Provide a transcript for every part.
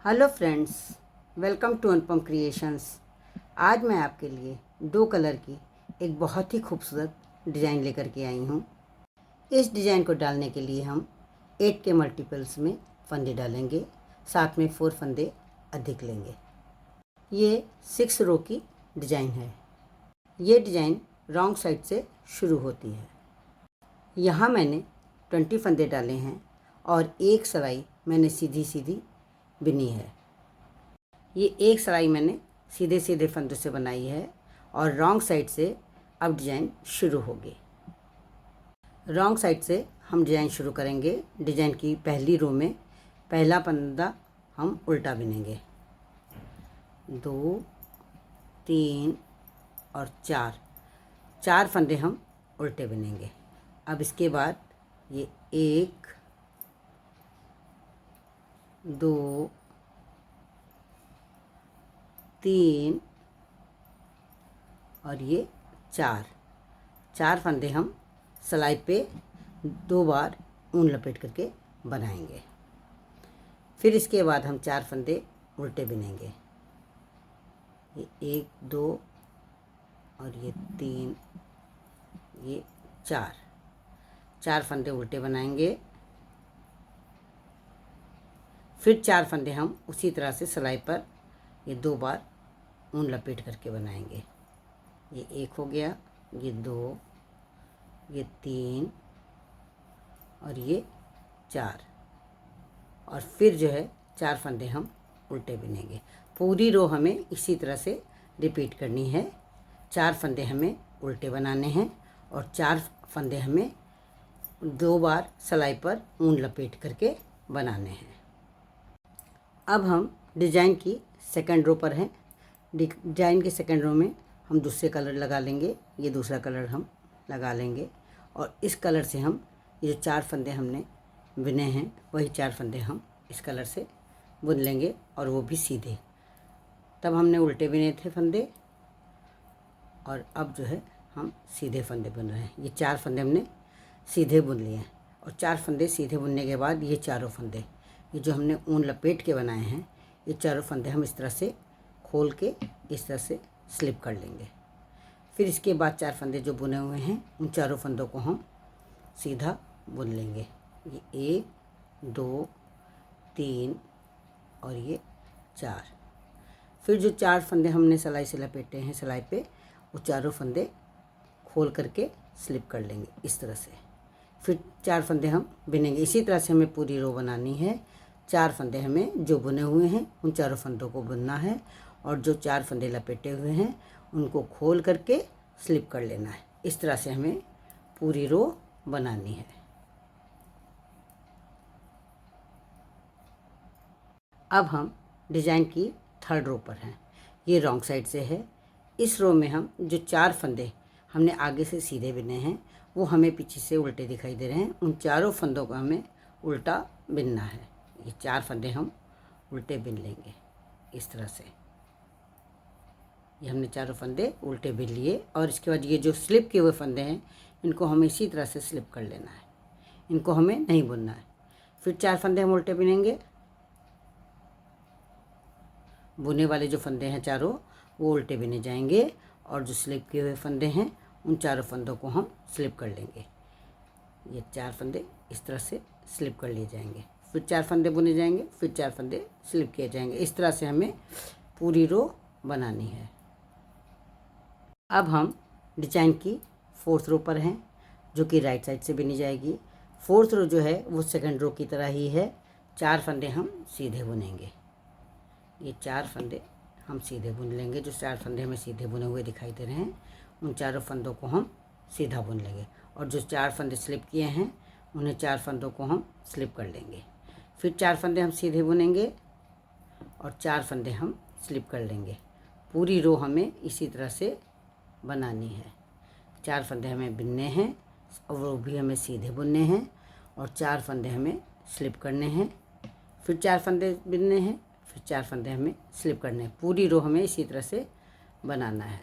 Hello friends, welcome to Anupam creations. आज मैं आपके लिए दो कलर की एक बहुत ही खूबसूरत डिज़ाइन लेकर के आई हूँ। इस डिज़ाइन को डालने के लिए हम 8 के मल्टीपल्स में फंदे डालेंगे, साथ में 4 फंदे अधिक लेंगे। ये 6 रो की डिज़ाइन है। ये डिज़ाइन रॉन्ग साइड से शुरू होती है। यहाँ मैंने 20 फंदे डाले हैं और एक सलाई मैंने सीधी सीधी बिनी है। ये एक सलाई मैंने सीधे सीधे फंदों से बनाई है और रॉन्ग साइड से अब डिज़ाइन शुरू होगी। रॉन्ग साइड से हम डिज़ाइन शुरू करेंगे। डिज़ाइन की पहली रो में पहला फंदा हम उल्टा बिनेंगे, 2, 3 और 4 फंदे हम उल्टे बिनेंगे। अब इसके बाद ये 1, 2, 3 और ये 4 फंदे हम सिलाई पे 2 बार ऊन लपेट करके बनाएंगे। फिर इसके बाद हम 4 फंदे उल्टे बिनेंगे। ये 1, 2 और ये 3, ये 4 फंदे उल्टे बनाएंगे। फिर 4 फंदे हम उसी तरह से सिलाई पर ये 2 बार ऊन लपेट करके बनाएंगे। ये 1 हो गया, ये 2, ये 3 और ये 4 और फिर जो है 4 फंदे हम उल्टे बिनेंगे। पूरी रो हमें इसी तरह से रिपीट करनी है। 4 फंदे हमें उल्टे बनाने हैं और 4 फंदे हमें 2 बार सिलाई पर ऊन लपेट करके बनाने हैं। अब हम डिज़ाइन की सेकंड रो पर हैं। डिज़ाइन के सेकंड रो में हम दूसरे कलर लगा लेंगे। ये दूसरा कलर हम लगा लेंगे और इस कलर से हम ये जो 4 फंदे हमने बुने हैं वही 4 फंदे हम इस कलर से बुन लेंगे और वो भी सीधे। तब हमने उल्टे बुने थे फंदे और अब जो है हम सीधे फंदे बुन रहे हैं। ये 4 फंदे हमने सीधे बुन लिए हैं और 4 फंदे सीधे बुनने के बाद ये चारों फंदे ये जो हमने ऊन लपेट के बनाए हैं ये चारों फंदे हम इस तरह से खोल के इस तरह से स्लिप कर लेंगे। फिर इसके बाद 4 फंदे जो बुने हुए हैं उन चारों फंदों को हम सीधा बुन लेंगे। ये 1, 2, 3 और ये 4। फिर जो 4 फंदे हमने सिलाई से लपेटे हैं सिलाई पे वो चारों फंदे खोल करके स्लिप कर लेंगे इस तरह से। फिर 4 फंदे हम बिनेंगे। इसी तरह से हमें पूरी रो बनानी है। 4 फंदे हमें जो बुने हुए हैं उन चारों फंदों को बुनना है और जो 4 फंदे लपेटे हुए हैं उनको खोल करके स्लिप कर लेना है। इस तरह से हमें पूरी रो बनानी है। अब हम डिज़ाइन की थर्ड रो पर हैं। ये रॉन्ग साइड से है। इस रो में हम जो 4 फंदे हमने आगे से सीधे बिने हैं वो हमें पीछे से उल्टे दिखाई दे रहे हैं। उन चारों फंदों को हमें उल्टा बिनना है। ये 4 फंदे हम उल्टे बिन लेंगे इस तरह से। ये हमने चारों फंदे उल्टे बिन लिए और इसके बाद ये जो स्लिप किए हुए फंदे हैं इनको हमें इसी तरह से स्लिप कर लेना है। इनको हमें नहीं बुनना है। फिर 4 फंदे हम उल्टे बिनेंगे। बुने वाले जो फंदे हैं चारों वो उल्टे बिने जाएंगे और जो स्लिप किए हुए फंदे हैं उन चारों फंदों को हम स्लिप कर लेंगे। ये 4 फंदे इस तरह से स्लिप कर लिए जाएंगे। फिर 4 फंदे बुने जाएंगे, फिर 4 फंदे स्लिप किए जाएंगे। इस तरह से हमें पूरी रो बनानी है। अब हम डिज़ाइन की 4th रो पर हैं जो कि राइट साइड से बिनी जाएगी। 4th रो जो है वो सेकंड रो की तरह ही है। 4 फंदे हम सीधे बुनेंगे। ये 4 फंदे हम सीधे बुन लेंगे। जो 4 फंदे हमें सीधे बुने हुए दिखाई दे रहे हैं उन चारों फंदों को हम सीधा बुन लेंगे और जो 4 फंदे स्लिप किए हैं उन्हें 4 फंदों को हम स्लिप कर लेंगे। फिर 4 फंदे हम सीधे बुनेंगे और 4 फंदे हम स्लिप कर लेंगे। पूरी रो हमें इसी तरह से बनानी है। 4 फंदे हमें बिनने हैं और वो भी हमें सीधे बुनने हैं और 4 फंदे हमें स्लिप करने हैं। फिर 4 फंदे बिनने हैं, फिर 4 फंदे हमें स्लिप करने हैं। पूरी रो हमें इसी तरह से बनाना है।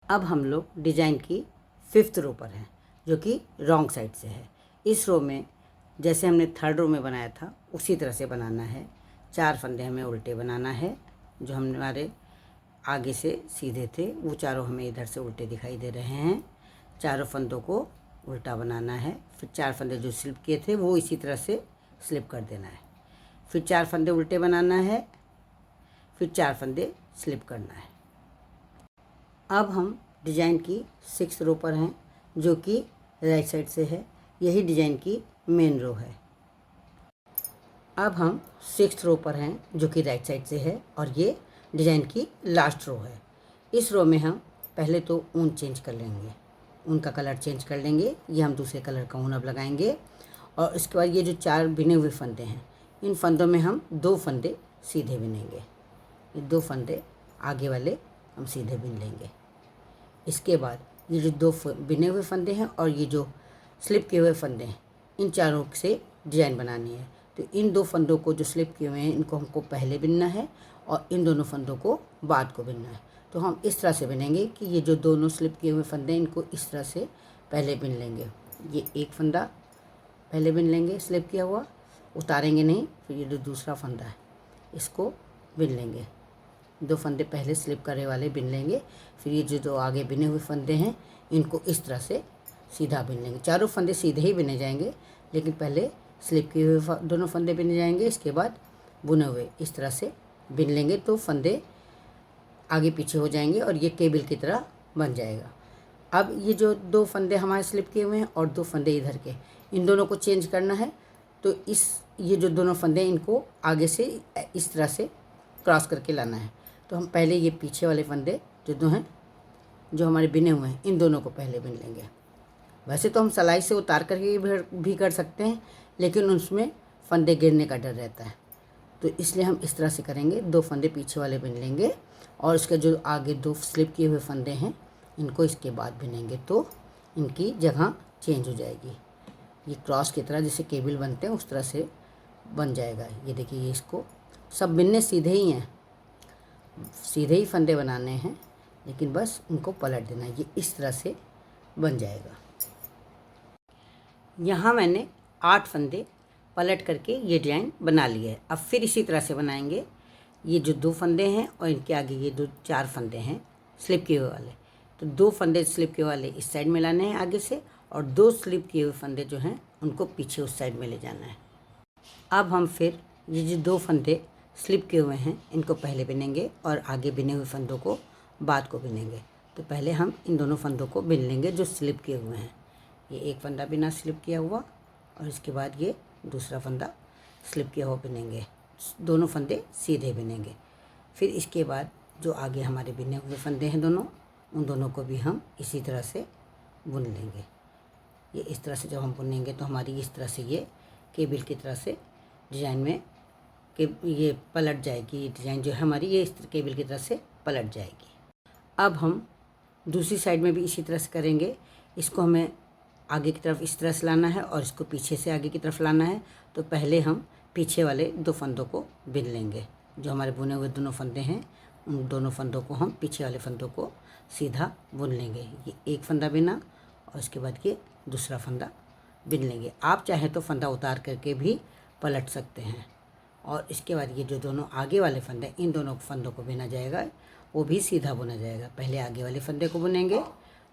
अब हम लोग डिज़ाइन की 5th रो पर हैं जो कि रॉन्ग साइड से है। इस रो में जैसे हमने 3rd रो में बनाया था उसी तरह से बनाना है। 4 फंदे हमें उल्टे बनाना है। जो हमारे आगे से सीधे थे वो चारों हमें इधर से उल्टे दिखाई दे रहे हैं। चारों फंदों को उल्टा बनाना है। फिर 4 फंदे जो स्लिप किए थे वो इसी तरह से स्लिप कर देना है। फिर 4 फंदे उल्टे बनाना है, फिर 4 फंदे स्लिप करना है। अब हम डिजाइन की 6 रो पर हैं, जो कि राइट साइड से है। यही डिजाइन की मेन रो है। अब हम 6 रो पर हैं, जो कि राइट साइड से है, और ये डिजाइन की लास्ट रो है। इस रो में हम पहले तो ऊन चेंज कर लेंगे, ऊन का कलर चेंज कर लेंगे। ये हम दूसरे कलर का ऊन अब लगाएंगे। और इसके बाद ये जो 4 बिने हुए फंदे हैं, इन फंदों में हम 2 फंदे सीधे बिनेंगे। ये 2 फंदे आगे वाले हम सीधे बिन लेंगे। इसके बाद ये जो 2 बिने हुए फंदे हैं और ये जो स्लिप किए हुए फंदे हैं, इन चारों से डिजाइन बनानी है। तो इन 2 फंदों को जो स्लिप किए हुए हैं इनको हमको पहले बिनना है और इन दोनों फंदों को बाद को बिनना है। तो हम इस तरह से बिनेंगे कि ये जो दोनों स्लिप किए हुए फंदे हैं इनको इस तरह से पहले बिन लेंगे। ये एक फंदा पहले बिन लेंगे स्लिप किया हुआ, उतारेंगे नहीं। फिर ये जो दूसरा फंदा है इसको बिन लेंगे। 2 फंदे पहले स्लिप करे वाले बिन लेंगे। फिर ये जो आगे बिने हुए फंदे हैं इनको इस तरह से सीधा बिन लेंगे। चारों फंदे सीधे ही बिने जाएंगे, लेकिन पहले स्लिप किए हुए दोनों फंदे बिने जाएंगे, इसके बाद बुने हुए इस तरह से बिन लेंगे। तो फंदे आगे पीछे हो जाएंगे और ये केबल की तरह बन जाएगा। अब ये जो 2 फंदे हमारे स्लिप किए हुए हैं और 2 फंदे इधर के, इन दोनों को चेंज करना है। तो ये जो दोनों फंदे इनको आगे से इस तरह से क्रॉस करके लाना है। तो हम पहले ये पीछे वाले फंदे जो 2 हैं जो हमारे बिने हुए हैं, इन दोनों को पहले बिन लेंगे। वैसे तो हम सिलाई से उतार करके भी कर सकते हैं, लेकिन उसमें फंदे गिरने का डर रहता है, तो इसलिए हम इस तरह से करेंगे। 2 फंदे पीछे वाले बिन लेंगे और इसके जो आगे 2 स्लिप किए हुए फंदे हैं इनको इसके बाद बिनेंगे, तो इनकी जगह चेंज हो जाएगी। ये क्रॉस की तरह जैसे केबल बनते हैं उस तरह से बन जाएगा। ये देखिए, ये इसको सब बिनने सीधे ही हैं, सीधे ही फंदे बनाने हैं, लेकिन बस उनको पलट देना है। ये इस तरह से बन जाएगा। यहाँ मैंने 8 फंदे पलट करके ये डिज़ाइन बना लिए है। अब फिर इसी तरह से बनाएंगे। ये जो 2 फंदे हैं और इनके आगे ये 4 फंदे हैं स्लिप किए हुए वाले, तो 2 फंदे स्लिप किए वाले इस साइड में लाने हैं आगे से, और 2 स्लिप किए हुए फंदे जो हैं उनको पीछे उस साइड में ले जाना है। अब हम फिर ये जो 2 फंदे स्लिप किए हुए हैं इनको पहले बिनेंगे और आगे बिने हुए फंदों को बाद को बिनेंगे। तो पहले हम इन दोनों फंदों को बिन लेंगे जो स्लिप किए हुए हैं। ये एक फंदा बिना स्लिप किया हुआ और इसके बाद ये दूसरा फंदा स्लिप किया हुआ बिनेंगे। दोनों फंदे सीधे बिनेंगे। फिर इसके बाद जो आगे हमारे बिने हुए फंदे हैं दोनों, उन दोनों को भी हम इसी तरह से बुन लेंगे। ये इस तरह से जब हम बुनेंगे तो हमारी इस तरह से ये केबल की तरह से डिज़ाइन में कि ये पलट जाएगी। डिज़ाइन जो है हमारी ये इस केबल की तरह से पलट जाएगी। अब हम दूसरी साइड में भी इसी तरह से करेंगे। इसको हमें आगे की तरफ इस तरह से लाना है और इसको पीछे से आगे की तरफ लाना है। तो पहले हम पीछे वाले 2 फंदों को बिन लेंगे। जो हमारे बुने हुए दोनों फंदे हैं उन दोनों फंदों को हम पीछे वाले फंदों को सीधा बुन लेंगे। ये एक फंदा बिना और इसके बाद ये दूसरा फंदा बिन लेंगे। आप चाहें तो फंदा उतार करके भी पलट सकते हैं। और इसके बाद ये जो दोनों आगे वाले फंदे, इन दोनों फंदों को बिना जाएगा, वो भी सीधा बुना जाएगा। पहले आगे वाले फंदे को बुनेंगे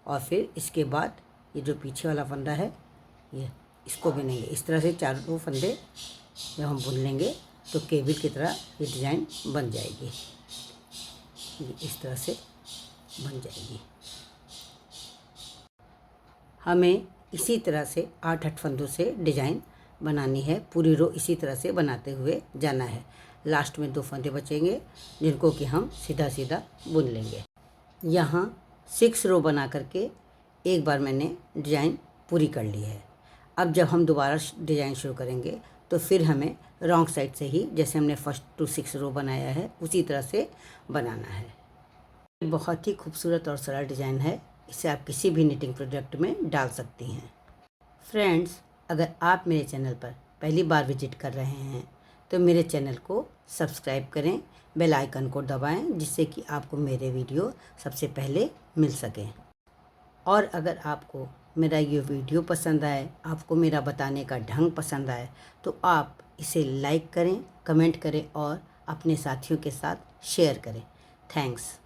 और फिर इसके बाद ये जो पीछे वाला फंदा है ये इसको बिनेंगे। इस तरह से 4 फंदे जब हम बुन लेंगे तो केबल की तरह ये डिज़ाइन बन जाएगी। ये इस तरह से बन जाएगी। हमें इसी तरह से 8 फंदों से डिज़ाइन बनानी है। पूरी रो इसी तरह से बनाते हुए जाना है। लास्ट में 2 फंदे बचेंगे जिनको कि हम सीधा सीधा बुन लेंगे। यहाँ 6 रो बना करके एक बार मैंने डिज़ाइन पूरी कर ली है। अब जब हम दोबारा डिज़ाइन शुरू करेंगे तो फिर हमें रॉन्ग साइड से ही, जैसे हमने फर्स्ट टू 6 रो बनाया है उसी तरह से बनाना है। बहुत ही खूबसूरत और सरल डिज़ाइन है। इसे आप किसी भी निटिंग प्रोजेक्ट में डाल सकती हैं। फ्रेंड्स, अगर आप मेरे चैनल पर पहली बार विजिट कर रहे हैं तो मेरे चैनल को सब्सक्राइब करें, बेल आइकन को दबाएं, जिससे कि आपको मेरे वीडियो सबसे पहले मिल सकें। और अगर आपको मेरा ये वीडियो पसंद आए, आपको मेरा बताने का ढंग पसंद आए, तो आप इसे लाइक करें, कमेंट करें और अपने साथियों के साथ शेयर करें। थैंक्स।